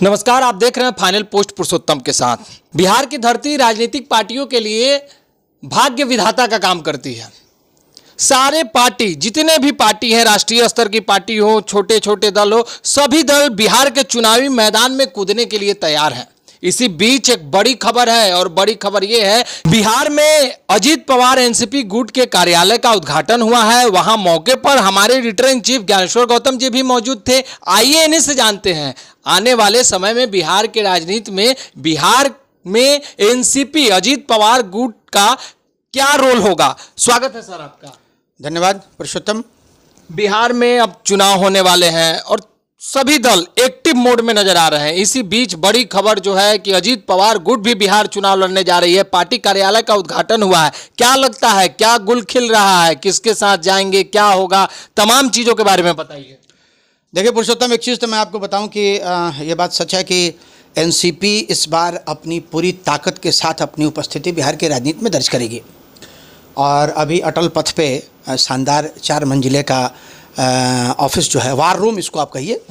नमस्कार, आप देख रहे हैं फाइनल पोस्ट पुरुषोत्तम के साथ। बिहार की धरती राजनीतिक पार्टियों के लिए भाग्य विधाता का काम करती है। सारे पार्टी, जितने भी पार्टी हैं, राष्ट्रीय स्तर की पार्टी हो, छोटे छोटे दल हो, सभी दल बिहार के चुनावी मैदान में कूदने के लिए तैयार हैं। इसी बीच एक बड़ी खबर है, और बड़ी खबर यह है, बिहार में अजीत पवार एनसीपी गुट के कार्यालय का उद्घाटन हुआ है। वहां मौके पर हमारे रिटर्निंग चीफ ज्ञानेश्वर गौतम जी भी मौजूद थे। आइए इन्हीं से जानते हैं आने वाले समय में बिहार के राजनीति में, बिहार में एनसीपी अजीत पवार गुट का क्या रोल होगा। स्वागत है सर आपका। धन्यवाद पुरुषोत्तम। बिहार में अब चुनाव होने वाले हैं और सभी दल एक्टिव मोड में नजर आ रहे हैं। इसी बीच बड़ी खबर जो है कि अजीत पवार गुट भी बिहार चुनाव लड़ने जा रही है। पार्टी कार्यालय का उद्घाटन हुआ है। क्या लगता है, क्या गुल खिल रहा है, किसके साथ जाएंगे, क्या होगा, तमाम चीजों के बारे में बताइए। देखिए पुरुषोत्तम, एक चीज़ तो मैं आपको बताऊं कि ये बात सच है कि एनसीपी इस बार अपनी पूरी ताकत के साथ अपनी उपस्थिति बिहार के राजनीति में दर्ज करेगी। और अभी अटल पथ पे शानदार 4 मंजिले का ऑफिस जो है, वार रूम इसको आप कहिए,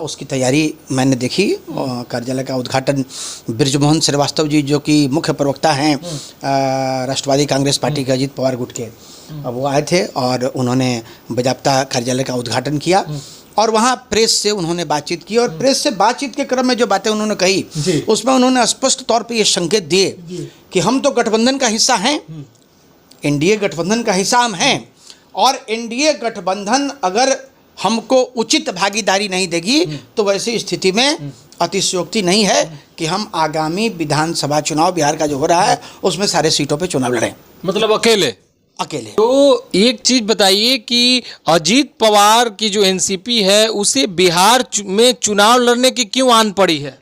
उसकी तैयारी मैंने देखी। कार्यालय का उद्घाटन बृजमोहन श्रीवास्तव जी, जो कि मुख्य प्रवक्ता हैं राष्ट्रवादी कांग्रेस पार्टी के अजीत पवार गुट के, वो आए थे और उन्होंने बाकायदा कार्यालय का उद्घाटन किया। और वहाँ प्रेस से उन्होंने बातचीत की, और प्रेस से बातचीत के क्रम में जो बातें उन्होंने कही उसमें उन्होंने स्पष्ट तौर पे ये संकेत दिए कि हम तो गठबंधन का हिस्सा हैं, एनडीए गठबंधन का हिस्सा हम हैं, और एनडीए गठबंधन अगर हमको उचित भागीदारी नहीं देगी तो वैसी स्थिति में अतिशयोक्ति नहीं है कि हम आगामी विधानसभा चुनाव बिहार का जो हो रहा है उसमें सारे सीटों पे चुनाव लड़ें। मतलब अकेले। तो एक चीज बताइए कि अजीत पवार की जो एनसीपी है उसे बिहार में चुनाव लड़ने की क्यों आन पड़ी है?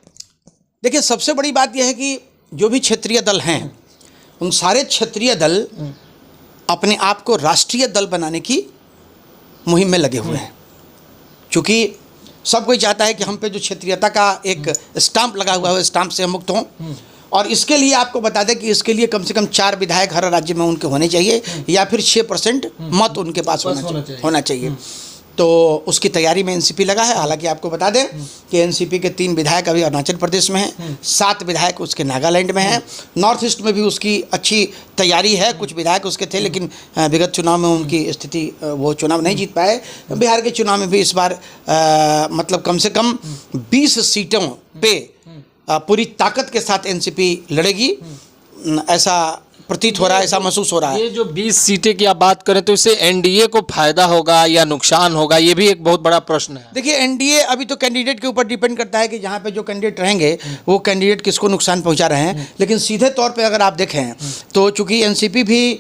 देखिए, सबसे बड़ी बात यह है कि जो भी क्षेत्रीय दल हैं, उन सारे क्षेत्रीय दल अपने आप को राष्ट्रीय दल बनाने की मुहिम में लगे हुए हैं। क्योंकि सब कोई चाहता है कि हम पे जो क्षेत्रीयता का एक स्टाम्प लगा हुआ है, स्टाम्प से हम मुक्त हों। और इसके लिए आपको बता दें कि इसके लिए कम से कम 4 विधायक हर राज्य में उनके होने चाहिए, या फिर 6% मत उनके पास होना चाहिए। तो उसकी तैयारी में एनसीपी लगा है। हालांकि आपको बता दें कि एनसीपी के 3 विधायक अभी अरुणाचल प्रदेश में हैं, 7 विधायक उसके नागालैंड में हैं। नॉर्थ ईस्ट में भी उसकी अच्छी तैयारी है। कुछ विधायक उसके थे, लेकिन विगत चुनाव में उनकी स्थिति, वो चुनाव नहीं जीत पाए। बिहार के चुनाव में भी इस बार मतलब कम से कम 20 सीटों पे पूरी ताकत के साथ एनसीपी लड़ेगी, ऐसा प्रतीत हो रहा है, ऐसा महसूस हो रहा है। ये जो 20 सीटें की आप बात करें तो इससे एनडीए को फायदा होगा या नुकसान होगा, ये भी एक बहुत बड़ा प्रश्न है। देखिए, एनडीए अभी तो कैंडिडेट के ऊपर डिपेंड करता है कि जहाँ पे जो कैंडिडेट रहेंगे वो कैंडिडेट किसको नुकसान पहुँचा रहे हैं। लेकिन सीधे तौर पे अगर आप देखें तो चूंकि एनसीपी भी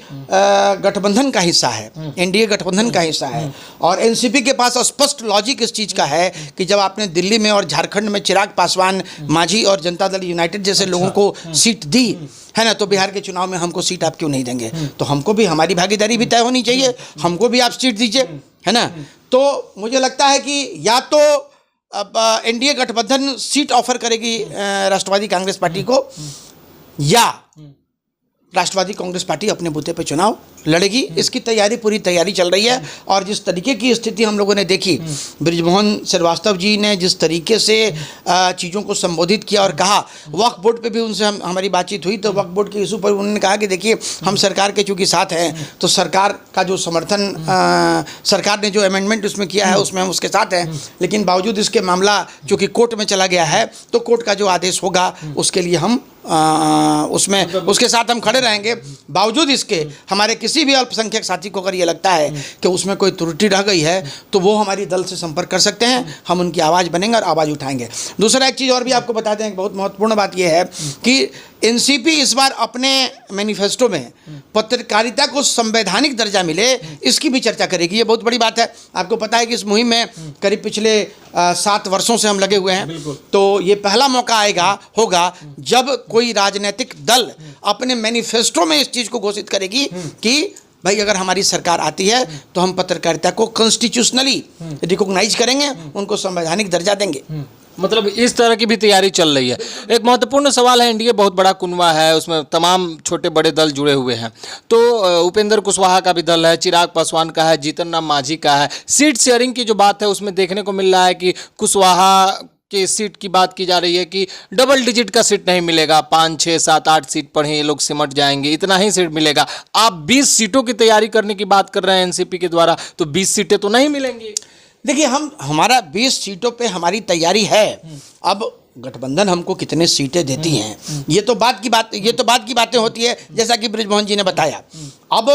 गठबंधन का हिस्सा है, एनडीए गठबंधन का हिस्सा है, और एनसीपी के पास स्पष्ट लॉजिक इस चीज़ का है कि जब आपने दिल्ली में और झारखंड में चिराग पासवान, मांझी और जनता दल यूनाइटेड जैसे लोगों को सीट दी है ना, तो बिहार के चुनाव में हमको सीट आप क्यों नहीं देंगे? तो हमको भी हमारी भागीदारी भी तय होनी चाहिए, हमको भी आप सीट दीजिए, है ना। तो मुझे लगता है कि या तो अब एनडीए गठबंधन सीट ऑफर करेगी राष्ट्रवादी कांग्रेस पार्टी को, या राष्ट्रवादी कांग्रेस पार्टी अपने बूते पे चुनाव लड़ेगी। इसकी तैयारी, पूरी तैयारी चल रही है। और जिस तरीके की स्थिति हम लोगों ने देखी, बृजमोहन श्रीवास्तव जी ने जिस तरीके से चीज़ों को संबोधित किया और कहा, वक्फ बोर्ड पे भी उनसे हमारी बातचीत हुई, तो वक्फ बोर्ड के इशू पर उन्होंने कहा कि देखिए, हम सरकार के चूँकि साथ हैं, तो सरकार का जो समर्थन, सरकार ने जो अमेंडमेंट उसमें किया है उसमें हम उसके साथ हैं। लेकिन बावजूद इसके मामला चूँकि कोर्ट में चला गया है, तो कोर्ट का जो आदेश होगा उसके लिए हम उसमें उसके साथ हम खड़े रहेंगे। बावजूद इसके हमारे किसी भी अल्पसंख्यक साथी को अगर ये लगता है कि उसमें कोई त्रुटि रह गई है, तो वो हमारी दल से संपर्क कर सकते हैं। हम उनकी आवाज़ बनेंगे और आवाज़ उठाएंगे। दूसरा एक चीज़ और भी आपको बता दें, एक बहुत महत्वपूर्ण बात यह है कि एनसीपी इस बार अपने मैनिफेस्टो में पत्रकारिता को संवैधानिक दर्जा मिले, इसकी भी चर्चा करेगी। ये बहुत बड़ी बात है। आपको पता है कि इस मुहिम में करीब पिछले 7 वर्षों से हम लगे हुए हैं। तो ये पहला मौका होगा जब कोई राजनीतिक दल अपने मैनिफेस्टो में इस चीज़ को घोषित करेगी कि भाई, अगर हमारी सरकार आती है तो हम पत्रकारिता को कॉन्स्टिट्यूशनली रिकॉग्नाइज करेंगे, उनको संवैधानिक दर्जा देंगे। मतलब इस तरह की भी तैयारी चल रही है। एक महत्वपूर्ण सवाल है, एनडीए बहुत बड़ा कुनवा है, उसमें तमाम छोटे बड़े दल जुड़े हुए हैं। तो उपेंद्र कुशवाहा का भी दल है, चिराग पासवान का है, जीतन राम मांझी का है। सीट शेयरिंग की जो बात है उसमें देखने को मिल रहा है कि कुशवाहा की सीट की बात की जा रही है कि डबल डिजिट का सीट नहीं मिलेगा, 5, 6, 7, 8 सीट पर ही ये लोग सिमट जाएंगे, इतना ही सीट मिलेगा। आप 20 सीटों की तैयारी करने की बात कर रहे हैं एनसीपी के द्वारा, तो 20 सीटें तो नहीं मिलेंगी। देखिए, हमारा 20 सीटों पे हमारी तैयारी है। अब गठबंधन हमको कितने सीटें देती हैं, ये तो बात की बातें होती है, जैसा कि बृजमोहन जी ने बताया। अब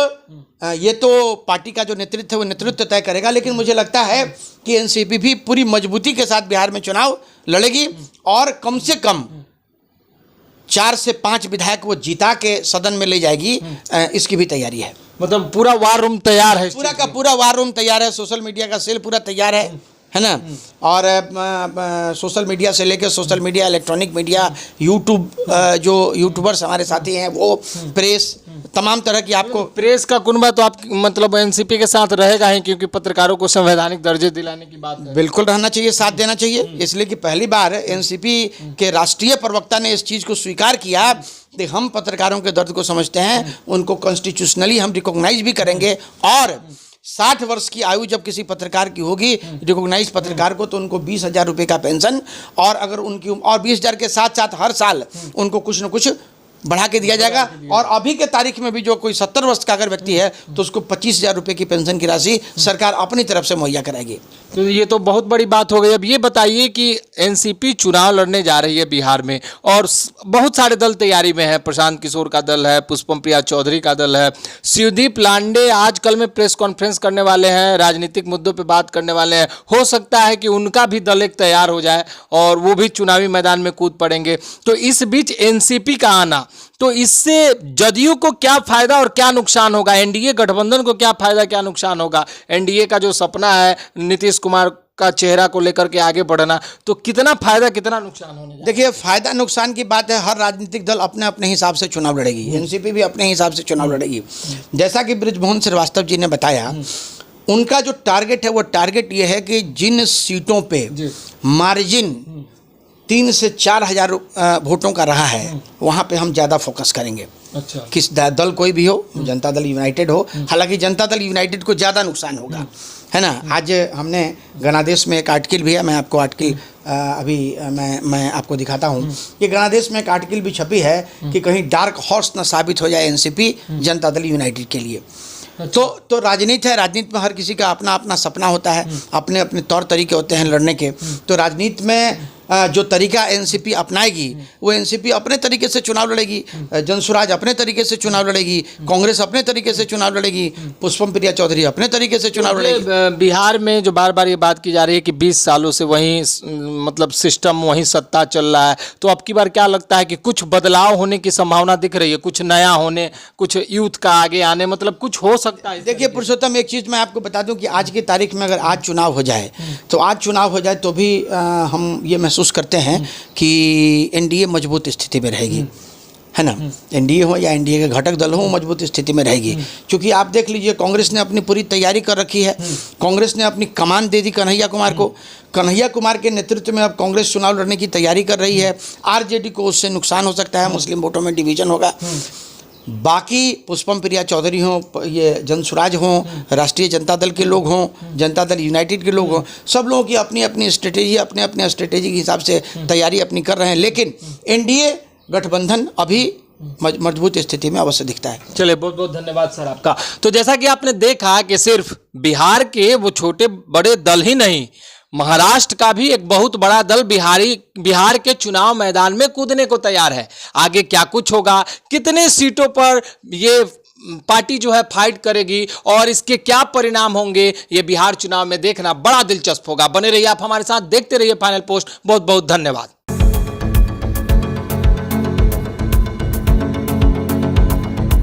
ये तो पार्टी का जो नेतृत्व है वो नेतृत्व तय करेगा, लेकिन मुझे लगता है कि एनसीपी भी पूरी मजबूती के साथ बिहार में चुनाव लड़ेगी और कम से कम 4 से 5 विधायक वो जिता के सदन में ले जाएगी। इसकी भी तैयारी है। मतलब पूरा वार रूम तैयार है, पूरा का पूरा वार रूम तैयार है, सोशल मीडिया का सेल पूरा तैयार है ना। और सोशल मीडिया से लेकर social media, electronic media, YouTube, जो यूट्यूबर्स हमारे साथी हैं वो, प्रेस, तमाम तरह की आपको प्रेस का कुनबा तो आप मतलब एनसीपी के साथ रहेगा ही, क्योंकि पत्रकारों को संवैधानिक दर्जे दिलाने की बात है। बिल्कुल रहना चाहिए, साथ देना चाहिए, इसलिए कि पहली बार एनसीपी के राष्ट्रीय प्रवक्ता ने इस चीज़ को स्वीकार किया कि हम पत्रकारों के दर्द को समझते हैं, उनको कॉन्स्टिट्यूशनली हम रिकॉग्नाइज भी करेंगे। और 60 वर्ष की आयु जब किसी पत्रकार की होगी, रिकॉग्नाइज पत्रकार को, तो उनको 20,000 रुपये का पेंशन, और अगर उनकी और 20,000 के साथ साथ हर साल उनको कुछ न कुछ बढ़ा के दिया जाएगा। और अभी के तारीख में भी जो कोई 70 वर्ष का अगर व्यक्ति है तो उसको 25,000 रुपये की पेंशन की राशि सरकार अपनी तरफ से मुहैया कराएगी। तो ये तो बहुत बड़ी बात हो गई। अब ये बताइए कि एनसीपी चुनाव लड़ने जा रही है बिहार में, और बहुत सारे दल तैयारी में है। प्रशांत किशोर का दल है, पुष्पम प्रिया चौधरी का दल है, शिवदीप लांडे आजकल में प्रेस कॉन्फ्रेंस करने वाले हैं, राजनीतिक मुद्दों पे बात करने वाले हैं। हो सकता है कि उनका भी दल एक तैयार हो जाए और वो भी चुनावी मैदान में कूद पड़ेंगे। तो इस बीच एनसीपी का आना, तो इससे जदयू को क्या फायदा और क्या नुकसान होगा, एनडीए गठबंधन को क्या फायदा क्या नुकसान होगा? एनडीए का जो सपना है नीतीश कुमार का चेहरा को लेकर के आगे बढ़ना, तो कितना फायदा कितना नुकसान होने जा? देखिए, फायदा नुकसान की बात है, हर राजनीतिक दल अपने अपने हिसाब से चुनाव लड़ेगी, एनसीपी भी अपने हिसाब से चुनाव लड़ेगी। जैसा कि बृजमोहन श्रीवास्तव जी ने बताया, उनका जो टारगेट है वो टारगेट ये है कि जिन सीटों पे मार्जिन 3 से 4 हज़ार वोटों का रहा है, वहाँ पे हम ज़्यादा फोकस करेंगे। अच्छा, किस दल कोई भी हो, जनता दल यूनाइटेड हो, हालांकि जनता दल यूनाइटेड को ज़्यादा नुकसान होगा, है ना। आज हमने गणादेश में एक आर्टिकल भी है, मैं आपको आर्टिकल अभी मैं आपको दिखाता हूँ। ये गणादेश में एक आर्टिकल भी छपी है कि कहीं डार्क हॉर्स न साबित हो जाए एनसीपी जनता दल यूनाइटेड के लिए। तो राजनीति है, राजनीति में हर किसी का अपना अपना सपना होता है, अपने अपने तौर तरीके होते हैं लड़ने के। तो राजनीति में जो तरीका एनसीपी अपनाएगी, वो एनसीपी अपने तरीके से चुनाव लड़ेगी, जनसुराज अपने तरीके से चुनाव लड़ेगी, कांग्रेस अपने तरीके से चुनाव लड़ेगी, पुष्पम प्रिया चौधरी अपने तरीके से चुनाव लड़ेगी। बिहार में जो बार बार ये बात की जा रही है कि 20 सालों से वही मतलब सिस्टम, वही सत्ता चल रहा है, तो अब की बार क्या लगता है कि कुछ बदलाव होने की संभावना दिख रही है, कुछ नया होने, कुछ यूथ का आगे आने, मतलब कुछ हो सकता है? देखिए पुरुषोत्तम, एक चीज़ मैं आपको बता दूं कि आज की तारीख में अगर आज चुनाव हो जाए, तो आज चुनाव हो जाए तो भी हम ये महसूस करते हैं कि एनडीए मजबूत स्थिति में रहेगी, है ना। एनडीए हो या एनडीए के घटक दल हो, मजबूत स्थिति में रहेगी। क्योंकि आप देख लीजिए, कांग्रेस ने अपनी पूरी तैयारी कर रखी है, कांग्रेस ने अपनी कमान दे दी कन्हैया कुमार को। कन्हैया कुमार के नेतृत्व में अब कांग्रेस चुनाव लड़ने की तैयारी कर रही है। आरजेडी को उससे नुकसान हो सकता है, मुस्लिम वोटों में डिवीजन होगा। बाकी पुष्पम प्रिया चौधरी हों, ये जनसुराज हों, राष्ट्रीय जनता दल के लोग हों, जनता दल यूनाइटेड के लोग हों, सब लोगों की अपनी अपनी स्ट्रेटेजी, अपने अपने स्ट्रेटेजी के हिसाब से तैयारी अपनी कर रहे हैं। लेकिन एनडीए गठबंधन अभी मजबूत स्थिति में अवश्य दिखता है। चलिए, बहुत बहुत धन्यवाद सर आपका। तो जैसा कि आपने देखा कि सिर्फ बिहार के वो छोटे बड़े दल ही नहीं, महाराष्ट्र का भी एक बहुत बड़ा दल बिहार के चुनाव मैदान में कूदने को तैयार है। आगे क्या कुछ होगा, कितने सीटों पर ये पार्टी जो है फाइट करेगी और इसके क्या परिणाम होंगे, ये बिहार चुनाव में देखना बड़ा दिलचस्प होगा। बने रहिए आप हमारे साथ, देखते रहिए फाइनल पोस्ट। बहुत बहुत धन्यवाद।